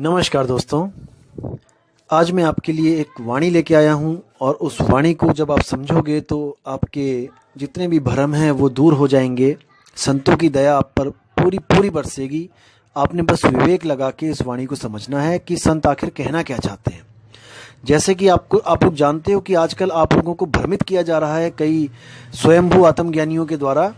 नमस्कार दोस्तों। आज मैं आपके लिए एक वाणी लेके आया हूँ और उस वाणी को जब आप समझोगे तो आपके जितने भी भ्रम हैं वो दूर हो जाएंगे। संतों की दया आप पर पूरी पूरी बरसेगी। आपने बस विवेक लगा के इस वाणी को समझना है कि संत आखिर कहना क्या चाहते हैं। जैसे कि आप लोग जानते हो कि आजकल आप लोगों को भ्रमित किया जा रहा है कई स्वयंभू आत्मज्ञानियों के द्वारा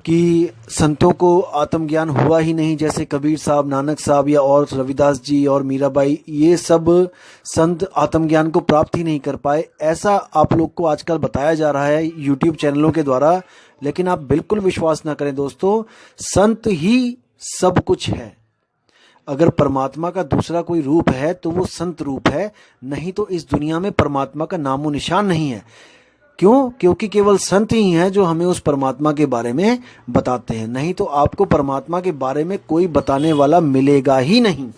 कि संतों को आत्मज्ञान हुआ ही नहीं। जैसे कबीर साहब, नानक साहब या और रविदास जी और मीराबाई, ये सब संत आत्मज्ञान को प्राप्त ही नहीं कर पाए, ऐसा आप लोग को आजकल बताया जा रहा है यूट्यूब चैनलों के द्वारा। लेकिन आप बिल्कुल विश्वास ना करें दोस्तों, संत ही सब कुछ है। अगर परमात्मा का दूसरा कोई रूप है तो वो संत रूप है, नहीं तो इस दुनिया में परमात्मा का नामो निशान नहीं है। क्यों? क्योंकि केवल संत ही हैं जो हमें उस परमात्मा के बारे में बताते हैं, नहीं तो आपको परमात्मा के बारे में कोई बताने वाला मिलेगा ही नहीं।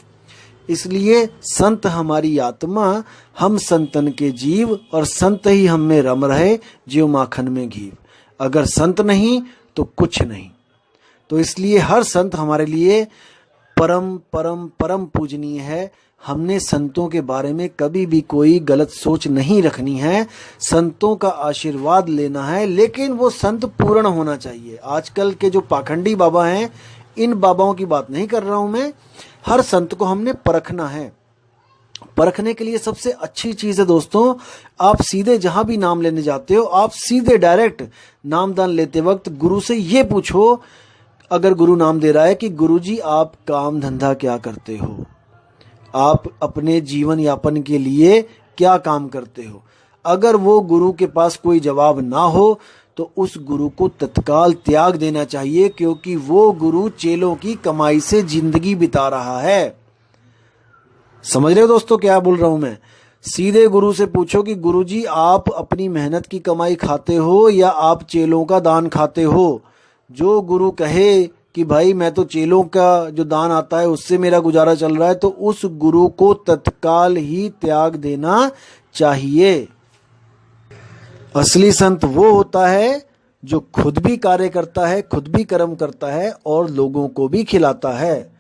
इसलिए संत हमारी आत्मा, हम संतन के जीव, और संत ही हम में रम रहे ज्यों माखन में घी। अगर संत नहीं तो कुछ नहीं। तो इसलिए हर संत हमारे लिए परम परम परम पूजनीय है। हमने संतों के बारे में कभी भी कोई गलत सोच नहीं रखनी है। संतों का आशीर्वाद लेना है, लेकिन वो संत पूर्ण होना चाहिए। आजकल के जो पाखंडी बाबा हैं, इन बाबाओं की बात नहीं कर रहा हूं मैं। हर संत को हमने परखना है। परखने के लिए सबसे अच्छी चीज है दोस्तों, आप सीधे जहां भी नाम लेने जाते हो, आप सीधे डायरेक्ट नामदान लेते वक्त गुरु से ये पूछो, अगर गुरु नाम दे रहा है, कि गुरुजी आप काम धंधा क्या करते हो, आप अपने जीवन यापन के लिए क्या काम करते हो। अगर वो गुरु के पास कोई जवाब ना हो तो उस गुरु को तत्काल त्याग देना चाहिए, क्योंकि वो गुरु चेलों की कमाई से जिंदगी बिता रहा है। समझ रहे हो दोस्तों क्या बोल रहा हूं मैं? सीधे गुरु से पूछो कि गुरुजी आप अपनी मेहनत की कमाई खाते हो या आप चेलों का दान खाते हो। जो गुरु कहे कि भाई मैं तो चेलों का जो दान आता है उससे मेरा गुजारा चल रहा है, तो उस गुरु को तत्काल ही त्याग देना चाहिए। असली संत वो होता है जो खुद भी कार्य करता है, खुद भी कर्म करता है और लोगों को भी खिलाता है।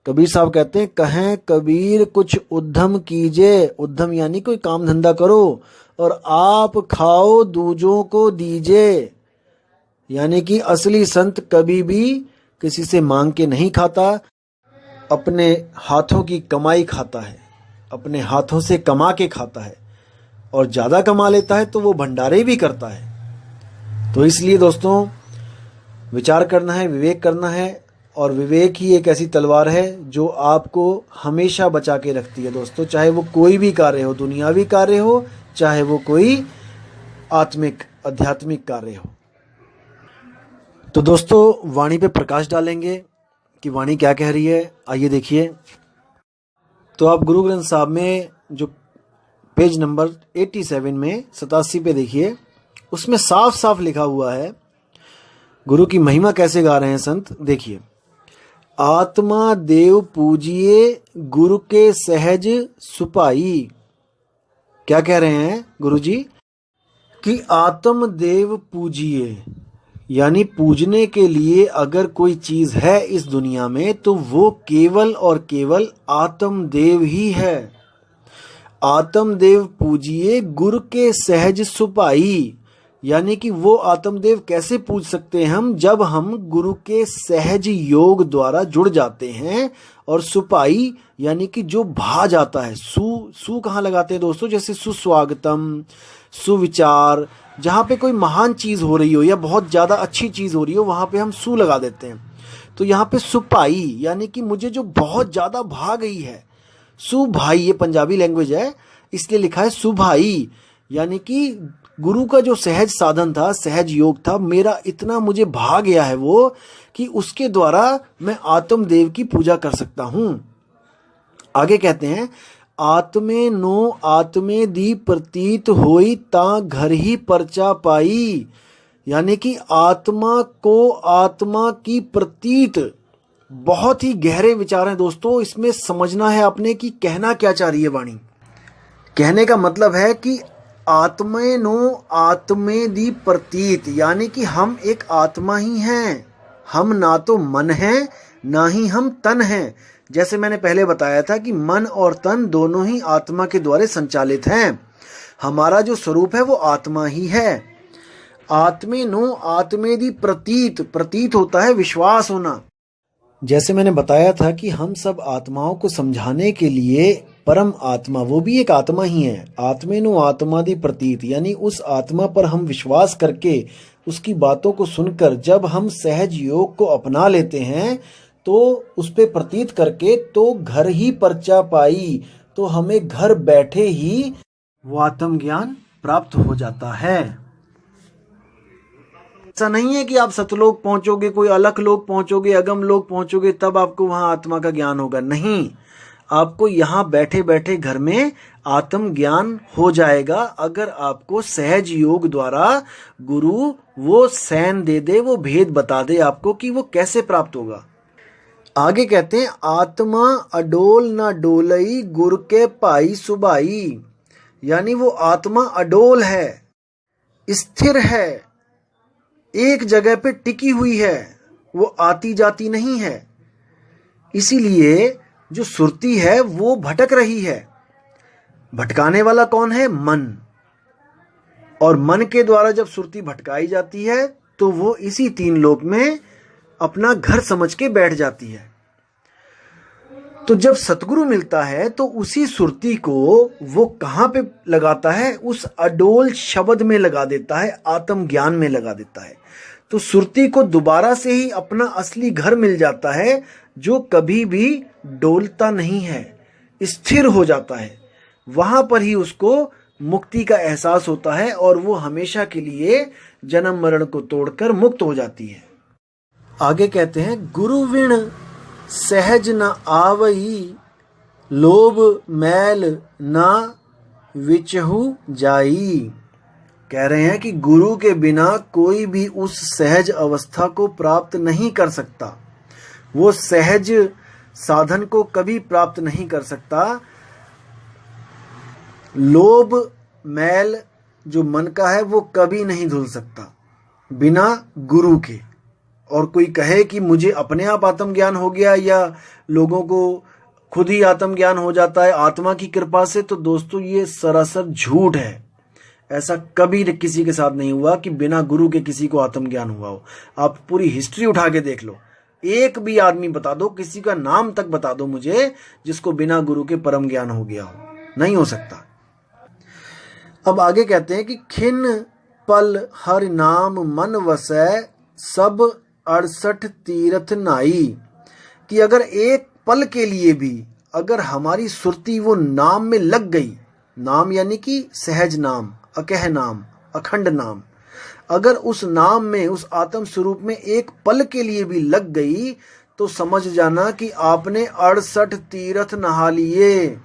कबीर साहब कहते हैं, कहें कबीर कुछ उद्यम कीजिए। उद्यम यानी कोई काम धंधा करो और आप खाओ दूजों को दीजिए। यानी कि असली संत कभी भी किसी से मांग के नहीं खाता, अपने हाथों की कमाई खाता है, अपने हाथों से कमा के खाता है, और ज्यादा कमा लेता है तो वो भंडारे भी करता है। तो इसलिए दोस्तों विचार करना है, विवेक करना है, और विवेक ही एक ऐसी तलवार है जो आपको हमेशा बचा के रखती है दोस्तों। चाहे वो कोई भी कार्य हो, दुनियावी कार्य हो, चाहे वो कोई आत्मिक आध्यात्मिक कार्य हो। तो दोस्तों वाणी पे प्रकाश डालेंगे कि वाणी क्या कह रही है। आइए देखिए। तो आप गुरु ग्रंथ साहब में जो पेज नंबर 87 में 87 पे देखिए, उसमें साफ साफ लिखा हुआ है गुरु की महिमा कैसे गा रहे हैं संत। देखिए, आत्मा देव पूजिए गुरु के सहज सुपाई। क्या कह रहे हैं गुरु जी? कि आत्म देव पूजिए, यानी पूजने के लिए अगर कोई चीज है इस दुनिया में तो वो केवल और केवल आत्मदेव ही है। आत्मदेव पूजिए गुरु के सहज सुपाई, यानी कि वो आत्मदेव कैसे पूज सकते हैं हम? जब हम गुरु के सहज योग द्वारा जुड़ जाते हैं। और सुपाई यानी कि जो भा जाता है। सु कहाँ लगाते हैं दोस्तों? जैसे सुस्वागतम, सुविचार, जहां पे कोई महान चीज हो रही हो या बहुत ज्यादा अच्छी चीज हो रही हो, वहां पे हम सु लगा देते हैं। तो यहाँ पे सुपाई यानी कि मुझे जो बहुत ज्यादा भा गई है। सुभाई, ये पंजाबी लैंग्वेज है इसलिए लिखा है सुभाई, यानी कि गुरु का जो सहज साधन था, सहज योग था, मेरा इतना मुझे भा गया है वो, कि उसके द्वारा मैं आत्मदेव की पूजा कर सकता हूं। आगे कहते हैं, आत्मे नो आत्मे दी प्रतीत होई ता घर ही परचा पाई। यानी कि आत्मा को आत्मा की प्रतीत। बहुत ही गहरे विचार हैं दोस्तों, इसमें समझना है आपने कि कहना क्या चाह रही है वाणी। कहने का मतलब है कि आत्मे नो आत्मे दी प्रतीत, यानी कि हम एक आत्मा ही हैं। हम ना तो मन हैं ना ही हम तन हैं। जैसे मैंने पहले बताया था कि मन और तन दोनों ही आत्मा के द्वारा संचालित हैं। हमारा जो स्वरूप है वो आत्मा ही है। आत्मेनो आत्मेदि प्रतीत, प्रतीत होता है विश्वास होना। जैसे मैंने बताया था कि हम सब आत्माओं को समझाने के लिए परम आत्मा, वो भी एक आत्मा ही है, आत्मेनु आत्मादि प्रतीत, यानी उस आत्मा पर हम विश्वास करके उसकी बातों को सुनकर जब हम सहज योग को अपना लेते हैं तो उस पे प्रतीत करके तो घर ही परचा पाई, तो हमें घर बैठे ही वो आत्मज्ञान प्राप्त हो जाता है। ऐसा नहीं है कि आप सतलोक पहुंचोगे, कोई अलग लोक पहुंचोगे, अगम लोक पहुंचोगे तब आपको वहां आत्मा का ज्ञान होगा। नहीं, आपको यहाँ बैठे बैठे घर में आत्म ज्ञान हो जाएगा अगर आपको सहज योग द्वारा गुरु वो सैन दे दे, वो भेद बता दे आपको कि वो कैसे प्राप्त होगा। आगे कहते हैं आत्मा अडोल न डोलई गुर के पाई सुबाई, यानी वो आत्मा अडोल है, स्थिर है, एक जगह पे टिकी हुई है, वो आती जाती नहीं है। इसीलिए जो सुरती है वो भटक रही है। भटकाने वाला कौन है? मन। और मन के द्वारा जब सुरती भटकाई जाती है तो वो इसी तीन लोक में अपना घर समझ के बैठ जाती है। तो जब सतगुरु मिलता है तो उसी सुरती को वो कहाँ पे लगाता है? उस अडोल शब्द में लगा देता है, आत्म ज्ञान में लगा देता है। तो सुरती को दोबारा से ही अपना असली घर मिल जाता है जो कभी भी डोलता नहीं है, स्थिर हो जाता है। वहां पर ही उसको मुक्ति का एहसास होता है और वो हमेशा के लिए जन्म मरण को तोड़कर मुक्त हो जाती है। आगे कहते हैं गुरु विण सहज न आवई, लोभ मैल न विचहु जाई। कह रहे हैं कि गुरु के बिना कोई भी उस सहज अवस्था को प्राप्त नहीं कर सकता, वो सहज साधन को कभी प्राप्त नहीं कर सकता। लोभ मैल जो मन का है वो कभी नहीं धुल सकता बिना गुरु के। और कोई कहे कि मुझे अपने आप आत्मज्ञान हो गया या लोगों को खुद ही आत्मज्ञान हो जाता है आत्मा की कृपा से, तो दोस्तों ये सरासर झूठ है। ऐसा कभी किसी के साथ नहीं हुआ कि बिना गुरु के किसी को आत्मज्ञान हुआ हो। आप पूरी हिस्ट्री उठा के देख लो, एक भी आदमी बता दो, किसी का नाम तक बता दो मुझे जिसको बिना गुरु के परम ज्ञान हो गया हो। नहीं हो सकता। अब आगे कहते हैं कि खिन पल हर नाम मन वसै, सब 68 तीर्थ नाई। कि अगर एक पल के लिए भी अगर हमारी सुरती वो नाम में लग गई, नाम यानी कि सहज नाम, अकह नाम, अखंड नाम, अगर उस नाम में, उस आत्म स्वरूप में एक पल के लिए भी लग गई तो समझ जाना कि आपने 68 तीर्थ नहा लिए।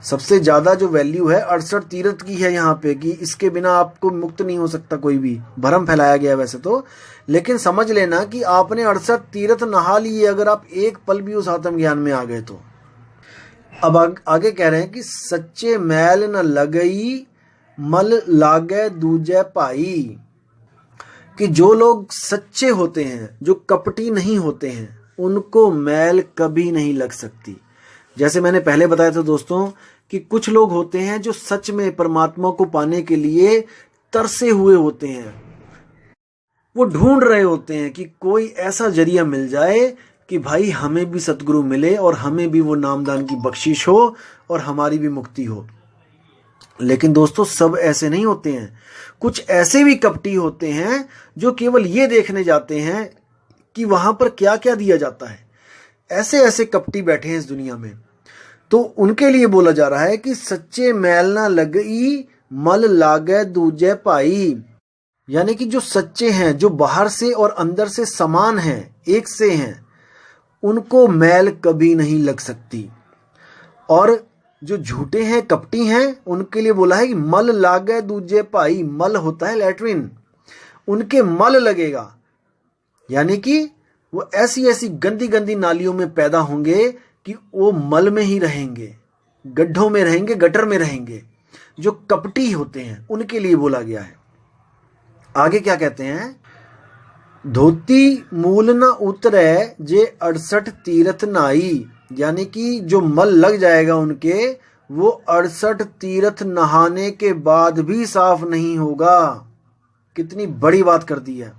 सबसे ज्यादा जो वैल्यू है 68 तीर्थ की है यहाँ पे, कि इसके बिना आपको मुक्त नहीं हो सकता कोई भी। भ्रम फैलाया गया वैसे तो, लेकिन समझ लेना कि आपने 68 तीर्थ नहा लिए अगर आप एक पल भी उस आत्म ज्ञान में आ गए तो। अब आगे कह रहे हैं कि सच्चे मैल न लगई, मल लागे दूजे भाई। कि जो लोग सच्चे होते हैं, जो कपटी नहीं होते हैं, उनको मैल कभी नहीं लग सकती। जैसे मैंने पहले बताया था दोस्तों कि कुछ लोग होते हैं जो सच में परमात्मा को पाने के लिए तरसे हुए होते हैं। वो ढूंढ रहे होते हैं कि कोई ऐसा जरिया मिल जाए कि भाई हमें भी सतगुरु मिले और हमें भी वो नामदान की बख्शिश हो और हमारी भी मुक्ति हो। लेकिन दोस्तों सब ऐसे नहीं होते हैं। कुछ ऐसे भी कपटी होते हैं जो केवल ये देखने जाते हैं कि वहां पर क्या क्या दिया जाता है। ऐसे ऐसे कपटी बैठे हैं इस दुनिया में। तो उनके लिए बोला जा रहा है कि सच्चे मैल ना लगई, मल लागे दूजे भाई। यानी कि जो सच्चे हैं, जो बाहर से और अंदर से समान हैं, एक से हैं, उनको मैल कभी नहीं लग सकती। और जो झूठे हैं, कपटी हैं, उनके लिए बोला है कि मल लागे दूजे भाई। मल होता है लैट्रिन, उनके मल लगेगा। यानी कि वो ऐसी ऐसी गंदी गंदी नालियों में पैदा होंगे कि वो मल में ही रहेंगे, गड्ढों में रहेंगे, गटर में रहेंगे। जो कपटी होते हैं उनके लिए बोला गया है। आगे क्या कहते हैं? धोती मूल न उतरे जे 68 तीर्थ नाई, यानी कि जो मल लग जाएगा उनके, वो 68 तीर्थ नहाने के बाद भी साफ नहीं होगा। कितनी बड़ी बात कर दी है।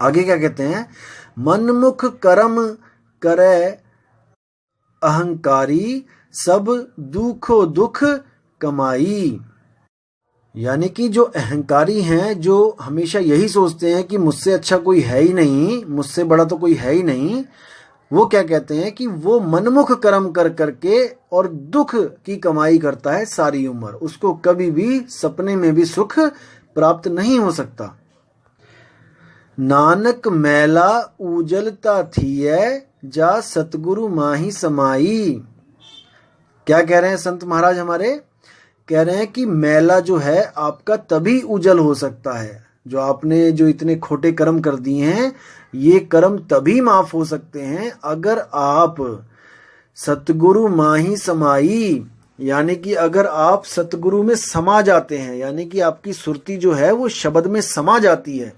आगे क्या कहते हैं, मनमुख कर्म करे अहंकारी, सब दुखो दुख कमाई। यानी कि जो अहंकारी हैं, जो हमेशा यही सोचते हैं कि मुझसे अच्छा कोई है ही नहीं, मुझसे बड़ा तो कोई है ही नहीं, वो क्या कहते हैं कि वो मनमुख कर्म कर करके और दुख की कमाई करता है सारी उम्र, उसको कभी भी सपने में भी सुख प्राप्त नहीं हो सकता। नानक मैला उजलता थी जा सतगुरु माही समाई। क्या कह रहे हैं संत महाराज हमारे, कह रहे हैं कि मैला जो है आपका तभी उजल हो सकता है, जो आपने जो इतने खोटे कर्म कर दिए हैं, ये कर्म तभी माफ हो सकते हैं अगर आप सतगुरु माही समाई, यानी कि अगर आप सतगुरु में समा जाते हैं, यानी कि आपकी सुरती जो है वो शब्द में समा जाती है,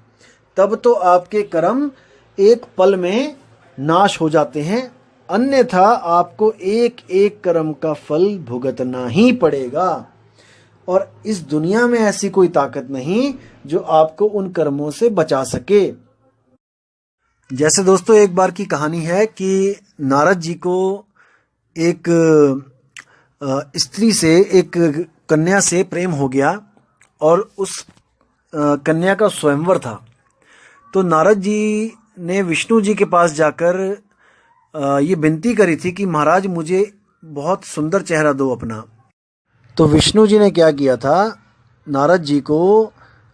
तब तो आपके कर्म एक पल में नाश हो जाते हैं, अन्यथा आपको एक एक कर्म का फल भुगतना ही पड़ेगा। और इस दुनिया में ऐसी कोई ताकत नहीं जो आपको उन कर्मों से बचा सके। जैसे दोस्तों एक बार की कहानी है कि नारद जी को एक स्त्री से, एक कन्या से प्रेम हो गया और उस कन्या का स्वयंवर था। तो नारद जी ने विष्णु जी के पास जाकर ये विनती करी थी कि महाराज मुझे बहुत सुंदर चेहरा दो अपना। तो विष्णु जी ने क्या किया था, नारद जी को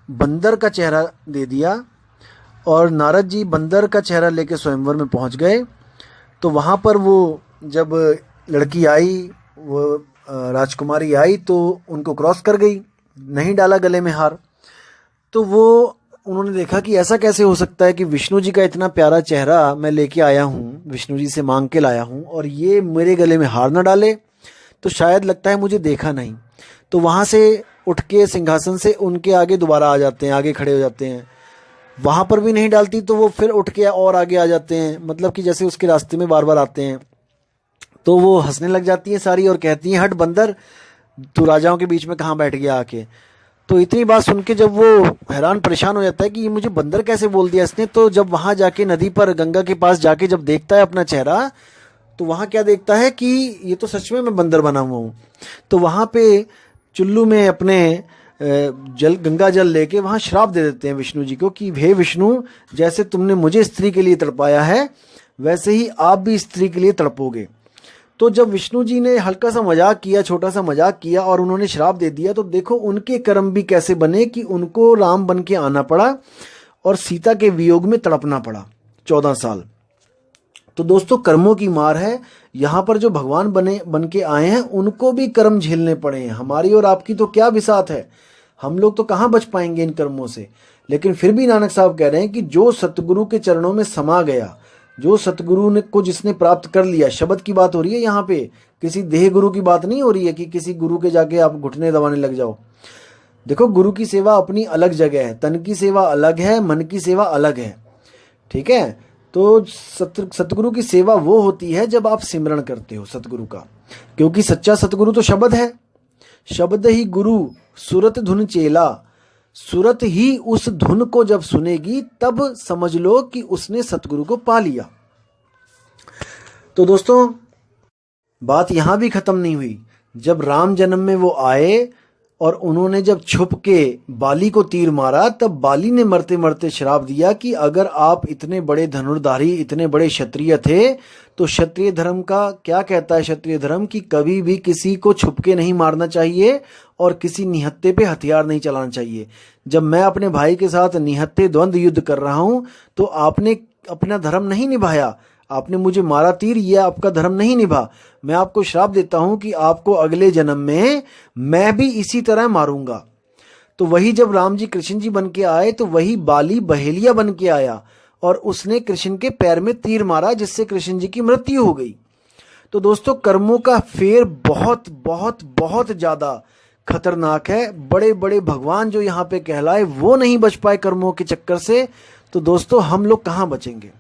बंदर का चेहरा दे दिया और नारद जी बंदर का चेहरा लेके स्वयंवर में पहुंच गए। तो वहाँ पर वो जब लड़की आई, वो राजकुमारी आई, तो उनको क्रॉस कर गई, नहीं डाला गले में हार। तो वो उन्होंने देखा कि ऐसा कैसे हो सकता है कि विष्णु जी का इतना प्यारा चेहरा मैं लेके आया हूँ, विष्णु जी से मांग के लाया हूँ, और ये मेरे गले में हार ना डाले, तो शायद लगता है मुझे देखा नहीं। तो वहाँ से उठ के सिंहासन से उनके आगे दोबारा आ जाते हैं, आगे खड़े हो जाते हैं। वहाँ पर भी नहीं डालती तो वो फिर उठ के और आगे आ जाते हैं, मतलब कि जैसे उसके रास्ते में बार बार आते हैं। तो वो हंसने लग जाती हैं सारी और कहती हैं, हट बंदर, तू राजाओं के बीच में कहाँ बैठ गया आके। तो इतनी बात सुन के जब वो हैरान परेशान हो जाता है कि ये मुझे बंदर कैसे बोल दिया इसने, तो जब वहाँ जाके नदी पर गंगा के पास जाके जब देखता है अपना चेहरा, तो वहाँ क्या देखता है कि ये तो सच में मैं बंदर बना हुआ हूँ। तो वहाँ पे चुल्लू में अपने गंगा जल लेके वहाँ श्राप दे देते हैं विष्णु जी को कि हे विष्णु, जैसे तुमने मुझे स्त्री के लिए तड़पाया है, वैसे ही आप भी स्त्री के लिए तड़पोगे। तो जब विष्णु जी ने हल्का सा मजाक किया, छोटा सा मजाक किया और उन्होंने श्राप दे दिया, तो देखो उनके कर्म भी कैसे बने कि उनको राम बन के आना पड़ा और सीता के वियोग में तड़पना पड़ा 14 साल। तो दोस्तों कर्मों की मार है। यहाँ पर जो भगवान बन के आए हैं उनको भी कर्म झेलने पड़े हैं। हमारी और आपकी तो क्या बिसात है, हम लोग तो कहाँ बच पाएंगे इन कर्मों से। लेकिन फिर भी नानक साहब कह रहे हैं कि जो सतगुरु के चरणों में समा गया, जो सतगुरु ने को जिसने प्राप्त कर लिया, शब्द की बात हो रही है यहाँ पे, किसी देह गुरु की बात नहीं हो रही है कि किसी गुरु के जाके आप घुटने दबाने लग जाओ। देखो गुरु की सेवा अपनी अलग जगह है, तन की सेवा अलग है, मन की सेवा अलग है, ठीक है। तो सतगुरु की सेवा वो होती है जब आप सिमरण करते हो सतगुरु का, क्योंकि सच्चा सतगुरु तो शब्द है। शब्द ही गुरु सुरत धुन चेला, सुरत ही उस धुन को जब सुनेगी तब समझ लो कि उसने सतगुरु को पा लिया। तो दोस्तों बात यहां भी खत्म नहीं हुई। जब राम जन्म में वो आए और उन्होंने जब छुप के बाली को तीर मारा, तब बाली ने मरते मरते श्राप दिया कि अगर आप इतने बड़े धनुर्धारी, इतने बड़े क्षत्रिय थे, तो क्षत्रिय धर्म का क्या कहता है, क्षत्रिय धर्म की कभी भी किसी को छुप के नहीं मारना चाहिए और किसी निहत्थे पे हथियार नहीं चलाना चाहिए। जब मैं अपने भाई के साथ निहत्थे द्वंद्व युद्ध कर रहा हूं तो आपने अपना धर्म नहीं निभाया, आपने मुझे मारा तीर, ये आपका धर्म नहीं निभा। मैं आपको श्राप देता हूं कि आपको अगले जन्म में मैं भी इसी तरह मारूंगा। तो वही जब राम जी कृष्ण जी बन के आए तो वही बाली बहेलिया बन के आया और उसने कृष्ण के पैर में तीर मारा, जिससे कृष्ण जी की मृत्यु हो गई। तो दोस्तों कर्मों का फेर बहुत बहुत बहुत ज्यादा खतरनाक है। बड़े बड़े भगवान जो यहाँ पे कहलाए वो नहीं बच पाए कर्मों के चक्कर से, तो दोस्तों हम लोग कहाँ बचेंगे।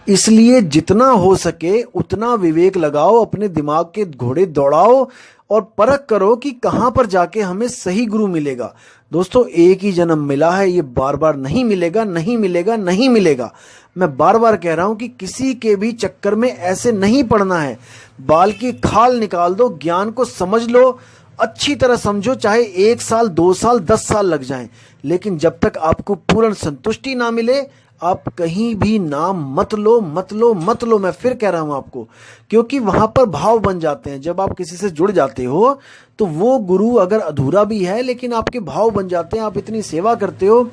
इसलिए जितना हो सके उतना विवेक लगाओ, अपने दिमाग के घोड़े दौड़ाओ और परख करो कि कहां पर जाके हमें सही गुरु मिलेगा। दोस्तों एक ही जन्म मिला है, ये बार बार नहीं मिलेगा, नहीं मिलेगा, नहीं मिलेगा। मैं बार बार कह रहा हूं कि किसी के भी चक्कर में ऐसे नहीं पड़ना है। बाल की खाल निकाल दो, ज्ञान को समझ लो, अच्छी तरह समझो, चाहे 1 साल 2 साल 10 साल लग जाएं, लेकिन जब तक आपको पूर्ण संतुष्टि ना मिले आप कहीं भी नाम मत लो, मत लो, मत लो। मैं फिर कह रहा हूं आपको, क्योंकि वहां पर भाव बन जाते हैं। जब आप किसी से जुड़ जाते हो तो वो गुरु अगर अधूरा भी है लेकिन आपके भाव बन जाते हैं। आप इतनी सेवा करते हो,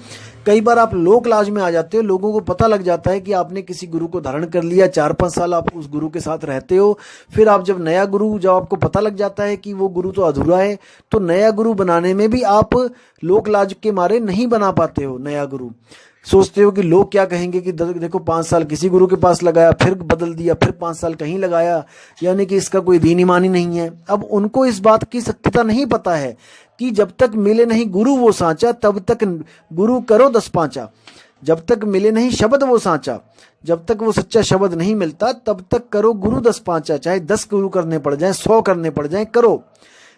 कई बार आप लोक लाज में आ जाते हो, लोगों को पता लग जाता है कि आपने किसी गुरु को धारण कर लिया, 4-5 साल आप उस गुरु के साथ रहते हो। फिर आप जब नया गुरु, जब आपको पता लग जाता है कि वो गुरु तो अधूरा है, तो नया गुरु बनाने में भी आप लोक लाज के मारे नहीं बना पाते हो। नया गुरु सोचते हो कि लोग क्या कहेंगे, कि देखो 5 साल किसी गुरु के पास लगाया, फिर बदल दिया, फिर 5 साल कहीं लगाया, यानी कि इसका कोई दीन ईमान ही नहीं है। अब उनको इस बात की सत्यता नहीं पता है कि जब तक मिले नहीं गुरु वो सांचा, तब तक गुरु करो 10 पांचा। जब तक मिले नहीं शब्द वो सांचा, जब तक वो सच्चा शब्द नहीं मिलता तब तक करो गुरु 10 पांचा। चाहे 10 गुरु करने पड़ जाए, 100 करने पड़ जाए, करो।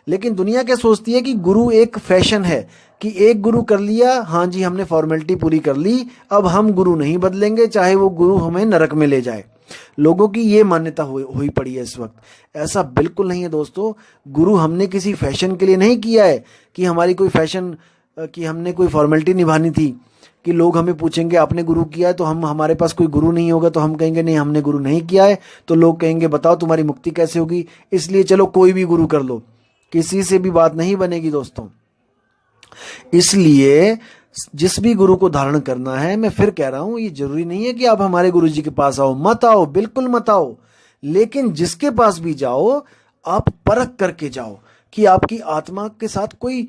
लेकिन दुनिया क्या सोचती है कि गुरु एक फैशन है, कि एक गुरु कर लिया, हाँ जी हमने फॉर्मेलिटी पूरी कर ली, अब हम गुरु नहीं बदलेंगे, चाहे वो गुरु हमें नरक में ले जाए। लोगों की ये मान्यता हुई पड़ी है इस वक्त। ऐसा बिल्कुल नहीं है दोस्तों। गुरु हमने किसी फैशन के लिए नहीं किया है, कि हमारी कोई फैशन, कि हमने कोई फॉर्मेलिटी निभानी थी, कि लोग हमें पूछेंगे आपने गुरु किया है, तो हम, हमारे पास कोई गुरु नहीं होगा तो हम कहेंगे नहीं हमने गुरु नहीं किया है, तो लोग कहेंगे बताओ तुम्हारी मुक्ति कैसे होगी, इसलिए चलो कोई भी गुरु कर लो। किसी से भी बात नहीं बनेगी दोस्तों। इसलिए जिस भी गुरु को धारण करना है, मैं फिर कह रहा हूं, ये जरूरी नहीं है कि आप हमारे गुरु जी के पास आओ, मत आओ, बिल्कुल मत आओ। लेकिन जिसके पास भी जाओ आप परख करके जाओ कि आपकी आत्मा के साथ कोई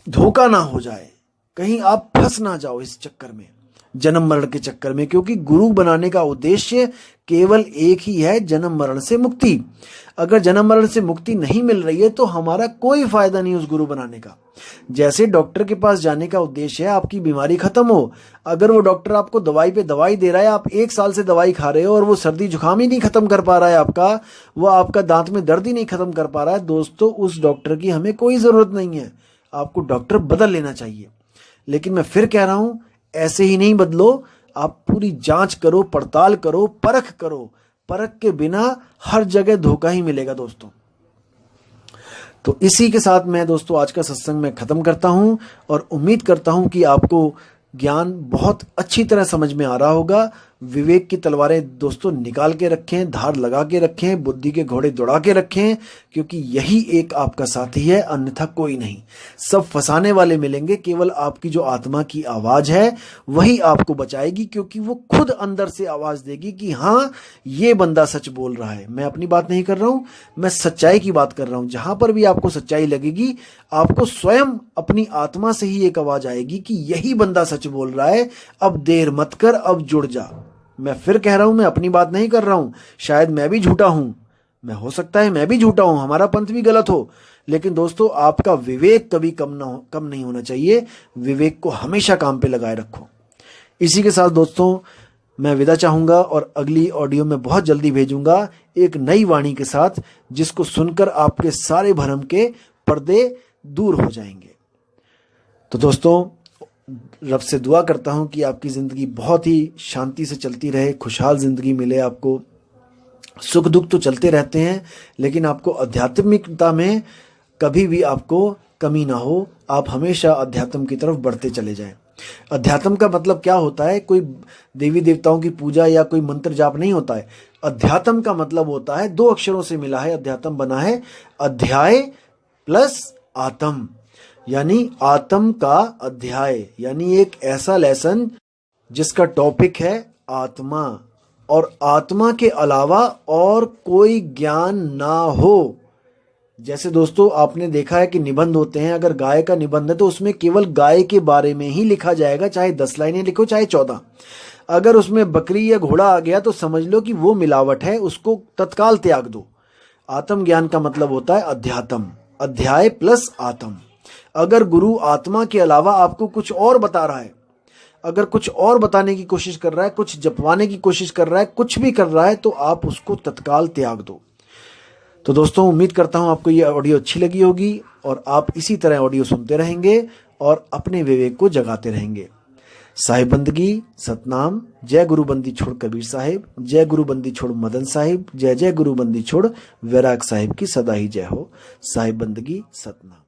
धोखा ना हो जाए, कहीं आप फंस ना जाओ इस चक्कर में, जन्म मरण के चक्कर में। क्योंकि गुरु बनाने का उद्देश्य केवल एक ही है, जन्म मरण से मुक्ति। अगर जन्म मरण से मुक्ति नहीं मिल रही है तो हमारा कोई फायदा नहीं उस गुरु बनाने का। जैसे डॉक्टर के पास जाने का उद्देश्य है आपकी बीमारी खत्म हो, अगर वो डॉक्टर आपको दवाई पे दवाई दे रहा है, आप 1 साल से दवाई खा रहे हो और वो सर्दी जुकाम ही नहीं खत्म कर पा रहा है आपका, वो आपका दांत में दर्द ही नहीं खत्म कर पा रहा है, दोस्तों उस डॉक्टर की हमें कोई जरूरत नहीं है। आपको डॉक्टर बदल लेना चाहिए। लेकिन मैं फिर कह रहा हूं, ऐसे ही नहीं बदलो, आप पूरी जांच करो, पड़ताल करो, परख करो। परख के बिना हर जगह धोखा ही मिलेगा दोस्तों। तो इसी के साथ मैं दोस्तों आज का सत्संग मैं खत्म करता हूं और उम्मीद करता हूं कि आपको ज्ञान बहुत अच्छी तरह समझ में आ रहा होगा। विवेक की तलवारें दोस्तों निकाल के रखें, धार लगा के रखें, बुद्धि के घोड़े दौड़ा के रखें, क्योंकि यही एक आपका साथी है, अन्यथा कोई नहीं। सब फंसाने वाले मिलेंगे, केवल आपकी जो आत्मा की आवाज है वही आपको बचाएगी, क्योंकि वो खुद अंदर से आवाज देगी कि हाँ ये बंदा सच बोल रहा है। मैं अपनी बात नहीं कर रहा हूं, मैं सच्चाई की बात कर रहा हूं। जहां पर भी आपको सच्चाई लगेगी, आपको स्वयं अपनी आत्मा से ही एक आवाज आएगी कि यही बंदा सच बोल रहा है, अब देर मत कर, अब जुड़ जा। मैं फिर कह रहा हूं, मैं अपनी बात नहीं कर रहा हूं। शायद मैं भी झूठा हूं, मैं, हो सकता है मैं भी झूठा हूं, हमारा पंथ भी गलत हो, लेकिन दोस्तों आपका विवेक कभी कम नहीं होना चाहिए। विवेक को हमेशा काम पे लगाए रखो। इसी के साथ दोस्तों मैं विदा चाहूंगा और अगली ऑडियो में बहुत जल्दी भेजूंगा एक नई वाणी के साथ, जिसको सुनकर आपके सारे भ्रम के पर्दे दूर हो जाएंगे। तो दोस्तों रब से दुआ करता हूं कि आपकी जिंदगी बहुत ही शांति से चलती रहे, खुशहाल जिंदगी मिले आपको। सुख दुख तो चलते रहते हैं, लेकिन आपको आध्यात्मिकता में कभी भी आपको कमी ना हो। आप हमेशा अध्यात्म की तरफ बढ़ते चले जाएं। अध्यात्म का मतलब क्या होता है? कोई देवी देवताओं की पूजा या कोई मंत्र जाप नहीं होता है। अध्यात्म का मतलब होता है, 2 अक्षरों से मिला है अध्यात्म बना है, अध्याय प्लस आत्म, यानी आत्म का अध्याय, यानी एक ऐसा लेसन जिसका टॉपिक है आत्मा, और आत्मा के अलावा और कोई ज्ञान ना हो। जैसे दोस्तों आपने देखा है कि निबंध होते हैं, अगर गाय का निबंध है तो उसमें केवल गाय के बारे में ही लिखा जाएगा, चाहे 10 लाइनें लिखो चाहे 14। अगर उसमें बकरी या घोड़ा आ गया तो समझ लो कि वो मिलावट है, उसको तत्काल त्याग दो। आत्मज्ञान का मतलब होता है अध्यात्म, अध्याय प्लस आत्म। अगर गुरु आत्मा के अलावा आपको कुछ और बता रहा है, अगर कुछ और बताने की कोशिश कर रहा है, कुछ जपवाने की कोशिश कर रहा है, कुछ भी कर रहा है, तो आप उसको तत्काल त्याग दो। तो दोस्तों, उम्मीद करता हूं आपको ये ऑडियो अच्छी लगी होगी और आप इसी तरह ऑडियो सुनते रहेंगे और अपने विवेक को जगाते रहेंगे। साहिब बंदगी, सतनाम। जय गुरु बंदी छोड़ कबीर साहिब, जय गुरु बंदी छोड़ मदन साहिब, जय जय गुरु बंदी छोड़ वैराग साहिब की सदा ही जय हो। साहिब बंदगी, सतनाम।